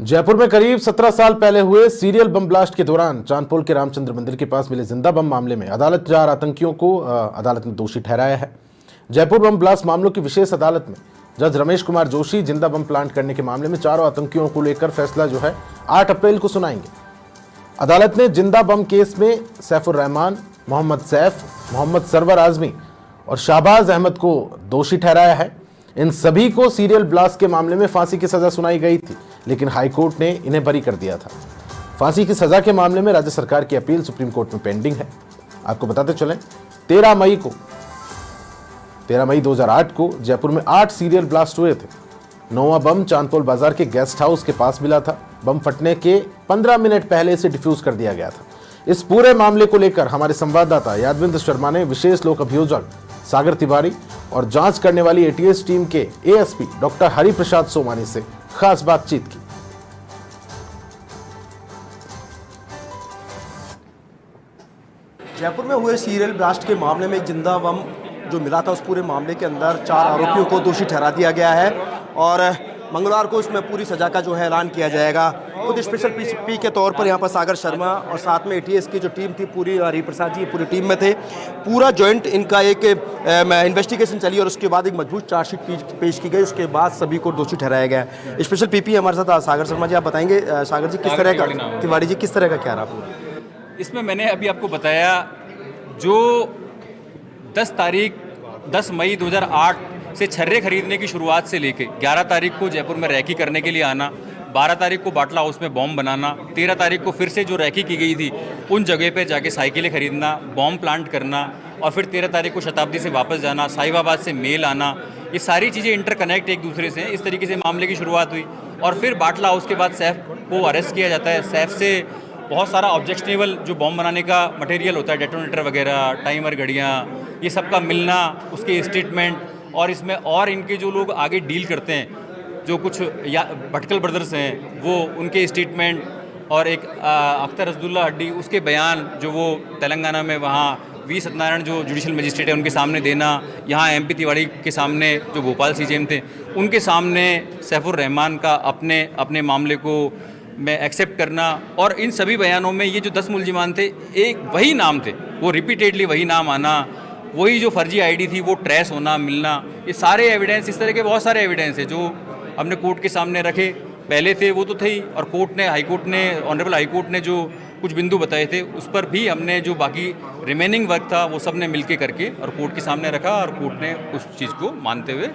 जयपुर में करीब 17 साल पहले हुए सीरियल बम ब्लास्ट के दौरान चांदपोल के रामचंद्र मंदिर के पास मिले जिंदा बम मामले में अदालत 4 आतंकियों को अदालत ने दोषी ठहराया है। जयपुर बम ब्लास्ट मामलों की विशेष अदालत में जज रमेश कुमार जोशी जिंदा बम प्लांट करने के मामले में चारों आतंकियों को लेकर फैसला जो है 8 अप्रैल को सुनाएंगे। अदालत ने जिंदा बम केस में सैफुर रहमान, मोहम्मद सैफ, मोहम्मद सरवर आजमी और शाहबाज अहमद को दोषी ठहराया है। इन सभी को सीरियल ब्लास्ट के मामले में फांसी की सजा सुनाई गई थी, लेकिन हाईकोर्ट ने इन्हें बरी कर दिया था। फांसी की सजा के मामले में राज्य सरकार की अपील सुप्रीम कोर्ट में पेंडिंग है। आपको बताते चलें 13 मई 2008 को जयपुर में 8 सीरियल ब्लास्ट हुए थे। 9वां बम चांदपोल बाजार के गेस्ट हाउस के पास मिला था। बम फटने के 15 मिनट पहले इसे डिफ्यूज कर दिया गया था। इस पूरे मामले को लेकर हमारे संवाददाता यादविंद्र शर्मा ने विशेष लोक अभियोजक सागर तिवारी और जांच करने वाली एटीएस टीम के एएसपी डॉक्टर हरि प्रसाद सोमानी से खास बातचीत की। जयपुर में हुए सीरियल ब्लास्ट के मामले में जिंदा बम जो मिला था, उस पूरे मामले के अंदर 4 आरोपियों को दोषी ठहरा दिया गया है और मंगलवार को इसमें पूरी सजा का जो है ऐलान किया जाएगा। खुद स्पेशल पी के तौर पर यहाँ पर सागर शर्मा और साथ में एटीएस की जो टीम थी पूरी, हरि प्रसाद जी पूरी टीम में थे। पूरा जॉइंट इनका एक इन्वेस्टिगेशन चली और उसके बाद एक मजबूत चार्जशीट पेश की गई। उसके बाद सभी को दोषी ठहराया गया। स्पेशल पीपी हमारे साथ सागर शर्मा जी, आप बताएंगे सागर जी किस तरह का, तिवारी जी किस तरह का क्या रहा? इसमें मैंने अभी आपको बताया, जो 10 मई 2008 से छर्रे खरीदने की शुरुआत से लेके 11 तारीख को जयपुर में रैकी करने के लिए आना, 12 तारीख को बाटला हाउस में बॉम्ब बनाना, 13 तारीख को फिर से जो रैकी की गई थी उन जगह पे जाके साइकिलें खरीदना, बॉम्ब प्लांट करना और फिर 13 तारीख को शताब्दी से वापस जाना, साहिबाबाद से मेल आना, ये सारी चीज़ें इंटरकनेक्ट एक दूसरे से। इस तरीके से मामले की शुरुआत हुई और फिर बाटला हाउस के बाद सैफ को अरेस्ट किया जाता है। सैफ से बहुत सारा ऑब्जेक्शनेबल जो बॉम्ब बनाने का मटेरियल होता है, डेटोनेटर वगैरह, टाइमर, घड़ियाँ, ये सब का मिलना, उसके स्टेटमेंट और इसमें और इनके जो लोग आगे डील करते हैं, जो कुछ या भटकल ब्रदर्स हैं, वो उनके स्टेटमेंट और एक अख्तर अब्दुल्ला हड्डी उसके बयान जो वो तेलंगाना में वहाँ वी सत्यनारायण जो जुडिशल मजिस्ट्रेट है उनके सामने देना, यहाँ एमपी तिवारी के सामने जो भोपाल सीजेएम थे उनके सामने सैफुर रहमान का अपने मामले को मैं एक्सेप्ट करना और इन सभी बयानों में ये जो 10 मुलजिमान थे एक वही नाम थे, वो रिपीटेडली वही नाम आना, वही जो फर्जी आईडी थी वो ट्रेस होना, मिलना, ये सारे एविडेंस, इस तरह के बहुत सारे एविडेंस है जो हमने कोर्ट के सामने रखे। पहले थे वो तो थे ही और कोर्ट ने, हाईकोर्ट ने, ऑनरेबल हाईकोर्ट ने जो कुछ बिंदु बताए थे उस पर भी हमने जो बाकी रिमेनिंग वर्क था वो सब ने मिलके करके और कोर्ट के सामने रखा और कोर्ट ने उस चीज़ को मानते हुए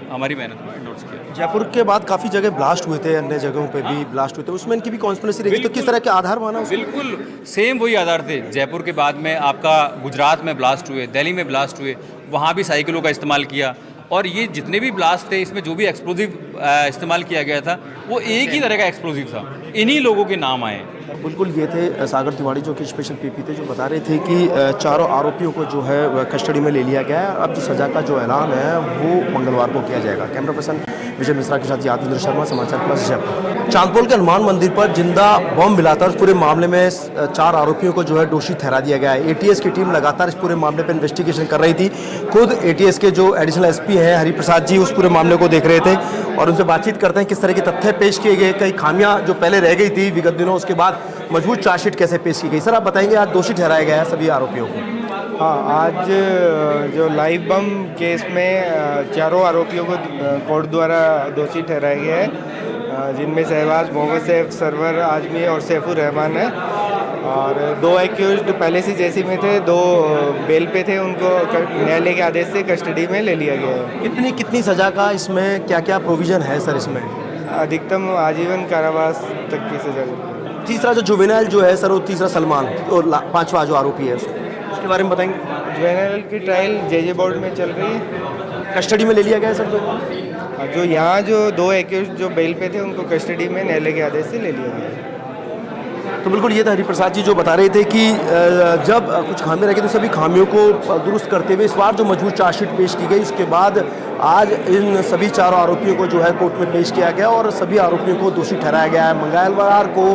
हमारी मेहनत को एंडोर्स किया। जयपुर के बाद काफ़ी जगह ब्लास्ट हुए थे, अन्य जगहों पे भी ब्लास्ट हुए थे, उसमें इनकी भी कॉन्स्पिरेसी रही, तो किस तरह के आधार माना? बिल्कुल सेम वही आधार थे। जयपुर के बाद में आपका गुजरात में ब्लास्ट हुए, दिल्ली में ब्लास्ट हुए, वहाँ भी साइकिलों का इस्तेमाल किया और ये जितने भी ब्लास्ट थे इसमें जो भी एक्सप्लोजिव इस्तेमाल किया गया था वो एक ही तरह का एक्सप्लोजिव था। इन्हीं लोगों के नाम आए। बिल्कुल, ये थे सागर तिवारी जो कि स्पेशल पीपी थे, जो बता रहे थे कि चारों आरोपियों को जो है कस्टडी में ले लिया गया है। अब जो सजा का जो ऐलान है वो मंगलवार को किया जाएगा। कैमरा पर्सन विजय मिश्रा के साथ यादविंद्र शर्मा, समाचार प्लस जयपुर। चांदपोल के हनुमान मंदिर पर जिंदा बम मिला था, उस पूरे मामले में 4 आरोपियों को जो है दोषी ठहरा दिया गया है। एटीएस की टीम लगातार इस पूरे मामले पर इन्वेस्टिगेशन कर रही थी। खुद एटीएस के जो एडिशनल एसपी हैं हरि प्रसाद जी उस पूरे मामले को देख रहे थे और उनसे बातचीत करते हैं किस तरह के तथ्य पेश किए गए, कई खामियां जो पहले रह गई थी विगत दिनों, उसके बाद मजबूत चार्जशीट कैसे पेश की गई। सर आप बताएंगे, आज दोषी ठहराया गया है सभी आरोपियों को? हाँ, आज जो लाइव बम केस में चारों आरोपियों को कोर्ट द्वारा दोषी ठहराया गया है, जिनमें शहबाज, मोहम्मद सैफ, सरवर आजमी और सैफुर रहमान है और 2 एक्यूज्ड पहले से जैसी में थे, 2 बेल पे थे, उनको न्यायालय के आदेश से कस्टडी में ले लिया गया है। कितनी सजा का इसमें क्या क्या प्रोविजन है सर? इसमें अधिकतम आजीवन कारावास तक की सजा। तीसरा जो जुवेनाइल जो है सर, वो तीसरा सलमान और 5वां जो आरोपी है उसके बारे में बताएंगे। जुवेनाइल की ट्रायल जे बोर्ड में चल रही है। कस्टडी में ले लिया गया है सर? जो यहाँ जो 2 एक्यूज्ड जो बेल पे थे उनको कस्टडी में न्यायालय के आदेश से ले लिया गया है। तो बिल्कुल ये था हरि प्रसाद जी जो बता रहे थे कि जब कुछ खामियां रह गई तो सभी खामियों को दुरुस्त करते हुए इस बार जो मजबूत चार्जशीट पेश की गई, उसके बाद आज इन सभी 4 आरोपियों को जो है कोर्ट में पेश किया गया और सभी आरोपियों को दोषी ठहराया गया है। मंगलवार को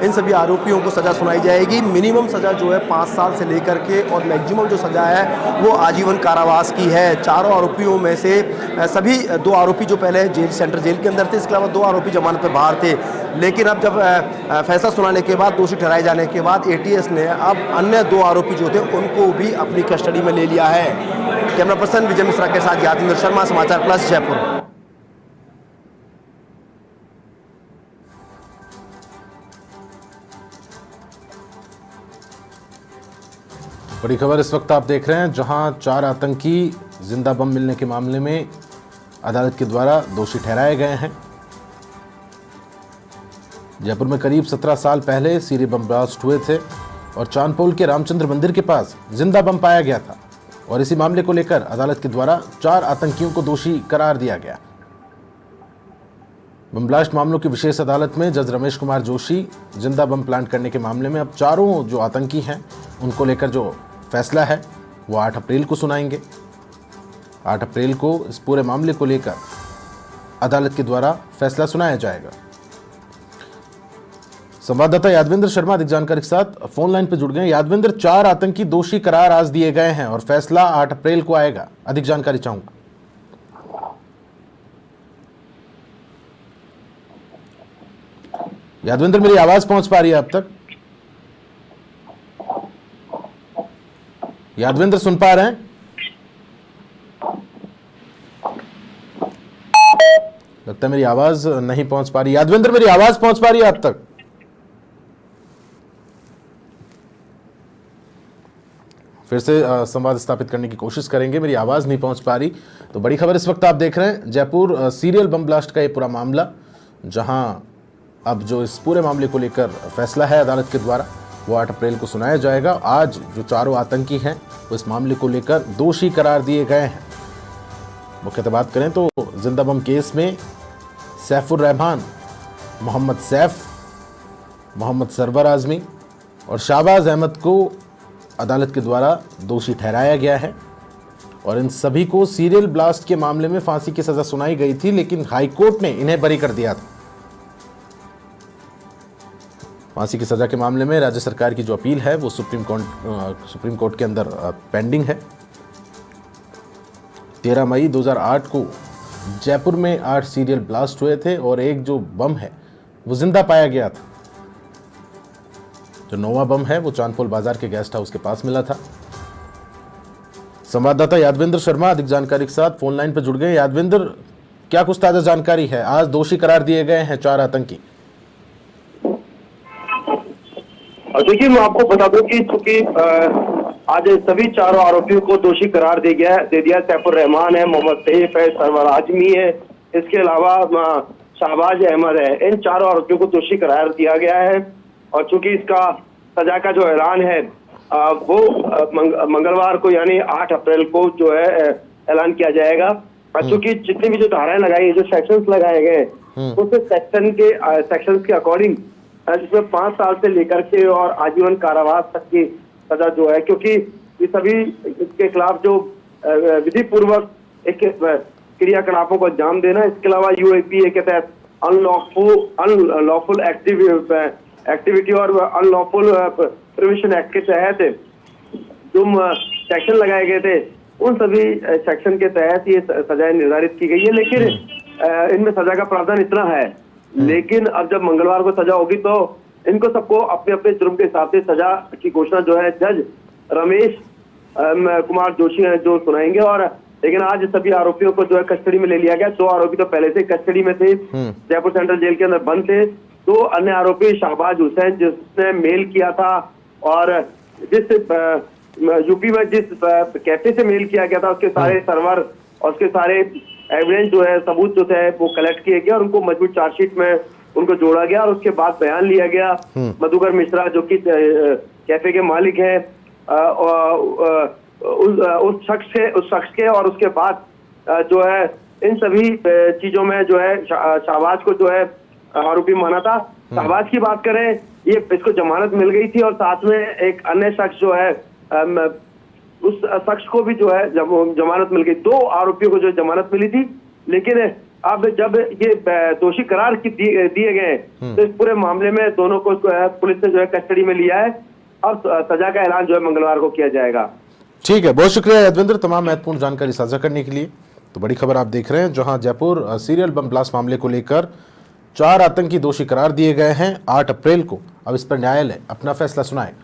इन सभी आरोपियों को सज़ा सुनाई जाएगी। मिनिमम सज़ा जो है 5 साल से लेकर के और मैक्सिमम जो सज़ा है वो आजीवन कारावास की है। चारों आरोपियों में से सभी 2 आरोपी जो पहले जेल, सेंट्रल जेल के अंदर थे, इसके अलावा 2 आरोपी जमानत पर बाहर थे। लेकिन अब जब फैसला सुनाने के बाद, दोषी ठहराए जाने के बाद एटीएस ने अब अन्य 2 आरोपी जो थे उनको भी अपनी कस्टडी में ले लिया है। कैमरा पर्सन विजय मिश्रा के साथ यादवेंद्र शर्मा, समाचार प्लस, जयपुर। बड़ी खबर इस वक्त आप देख रहे हैं, जहां 4 आतंकी जिंदा बम मिलने के मामले में अदालत के द्वारा दोषी ठहराए गए हैं। जयपुर में करीब 17 साल पहले सीरियल बम ब्लास्ट हुए थे और चांदपोल के रामचंद्र मंदिर के पास जिंदा बम पाया गया था और इसी मामले को लेकर अदालत के द्वारा 4 आतंकियों को दोषी करार दिया गया। बम ब्लास्ट मामलों की विशेष अदालत में जज रमेश कुमार जोशी जिंदा बम प्लांट करने के मामले में अब चारों जो आतंकी हैं उनको लेकर जो फैसला है वो 8 अप्रैल को सुनाएंगे। 8 अप्रैल को इस पूरे मामले को लेकर अदालत के द्वारा फैसला सुनाया जाएगा। संवाददाता यादवेंद्र शर्मा अधिक जानकारी के साथ फोन लाइन पर जुड़ गए। यादवेंद्र, 4 आतंकी दोषी करार आज दिए गए हैं और फैसला 8 अप्रैल को आएगा, अधिक जानकारी चाहूंगा। यादवेंद्र, मेरी आवाज पहुंच पा रही है अब तक? यादवेंद्र, सुन पा रहे हैं? लगता है मेरी आवाज नहीं पहुंच पा रही। यादवेंद्र, मेरी आवाज पहुंच पा रही है अब तक? फिर से संवाद स्थापित करने की कोशिश करेंगे, मेरी आवाज नहीं पहुंच पा रही। तो बड़ी खबर इस वक्त आप देख रहे हैं, जयपुर सीरियल बम ब्लास्ट का ये पूरा मामला, जहां अब जो इस पूरे मामले को लेकर फैसला है अदालत के द्वारा वो 8 अप्रैल को सुनाया जाएगा। आज जो चारों आतंकी हैं वो इस मामले को लेकर दोषी करार दिए गए हैं। मुख्यतः बात करें तो जिंदा बम केस में सैफुर रहमान, मोहम्मद सैफ, मोहम्मद सरवर आजमी और शाहबाज अहमद को अदालत के द्वारा दोषी ठहराया गया है और इन सभी को सीरियल ब्लास्ट के मामले में फांसी की सजा सुनाई गई थी, लेकिन हाईकोर्ट ने इन्हें बरी कर दिया था। फांसी की सजा के मामले में राज्य सरकार की जो अपील है वो सुप्रीम कोर्ट के अंदर पेंडिंग है। 13 मई 2008 को जयपुर में 8 सीरियल ब्लास्ट हुए थे और एक जो बम है वो जिंदा पाया गया था। जो 9वां बम है वो चांदपोल बाजार के गेस्ट हाउस के पास मिला था। संवाददाता यादवेंद्र शर्मा अधिक जानकारी के साथ फोन लाइन पर जुड़ गए। यादवेंद्र, क्या कुछ ताजा जानकारी है? आज दोषी करार दिए गए हैं 4 आतंकी। देखिए, मैं आपको बता दूं कि चूंकि आज सभी 4 आरोपियों को दोषी करार दे दिया। सैफुर रहमान है, मोहम्मद सैफ है, सरवर आजमी है, इसके अलावा शाहबाज अहमद है। इन 4 आरोपियों को दोषी करार दिया गया है और चूंकि इसका सजा का जो ऐलान है वो मंगलवार को यानी 8 अप्रैल को जो है ऐलान किया जाएगा। चूंकि जितनी भी जो धाराएं लगाई, जो सेक्शंस लगाए गए, तो सेक्शन के अकॉर्डिंग जिसमें 5 साल से लेकर के और आजीवन कारावास तक की सजा जो है, क्योंकि ये सभी इसके खिलाफ जो विधि पूर्वक एक क्रियाकलापों को अंजाम देना, इसके अलावा यूएपीए के तहत अनलॉफुल एक्टिविटी और अनलॉफुल प्रिवेंशन एक्ट के तहत जो सेक्शन लगाए गए थे, उन सभी सेक्शन के तहत ये सजाएं निर्धारित की गई है। लेकिन इनमें सजा का प्रावधान इतना है, लेकिन अब जब मंगलवार को सजा होगी तो इनको सबको अपने अपने जुर्म के हिसाब से सजा की घोषणा जो है जज रमेश कुमार जोशी है जो सुनाएंगे। और लेकिन आज सभी आरोपियों को जो है कस्टडी में ले लिया गया। 2 आरोपी तो पहले से कस्टडी में थे, जयपुर सेंट्रल जेल के अंदर बंद थे। 2 अन्य आरोपी शाहबाज हुसैन जिसने मेल किया था और जिस यूपी में जिस कैफे से मेल किया गया था उसके सारे सर्वर और उसके सारे एविडेंस जो है, सबूत जो है वो कलेक्ट किए गए और उनको मजबूत चार्जशीट में उनको जोड़ा गया और उसके बाद बयान लिया गया। मधुकर मिश्रा जो कि कैफे के मालिक है उस शख्स के और उसके बाद जो है इन सभी चीजों में जो है शाहबाज को जो है आरोपी माना था। शाहबाज की बात करें, ये इसको जमानत मिल गई थी और साथ में एक अन्य शख्स जो है उस शख्स को भी जो है जमानत मिल गई। 2 आरोपियों को जो जमानत मिली थी, लेकिन अब जब ये दोषी करार दिए गए तो इस पूरे मामले में दोनों को पुलिस ने जो है कस्टडी में लिया है। अब सजा का ऐलान जो है मंगलवार को किया जाएगा। ठीक है, बहुत शुक्रिया यादवेंद्र तमाम महत्वपूर्ण जानकारी साझा करने के लिए। तो बड़ी खबर आप देख रहे हैं, जहां जयपुर सीरियल बम ब्लास्ट मामले को लेकर 4 आतंकी दोषी करार दिए गए हैं। 8 अप्रैल को अब इस पर न्यायालय अपना फैसला सुनाएगा।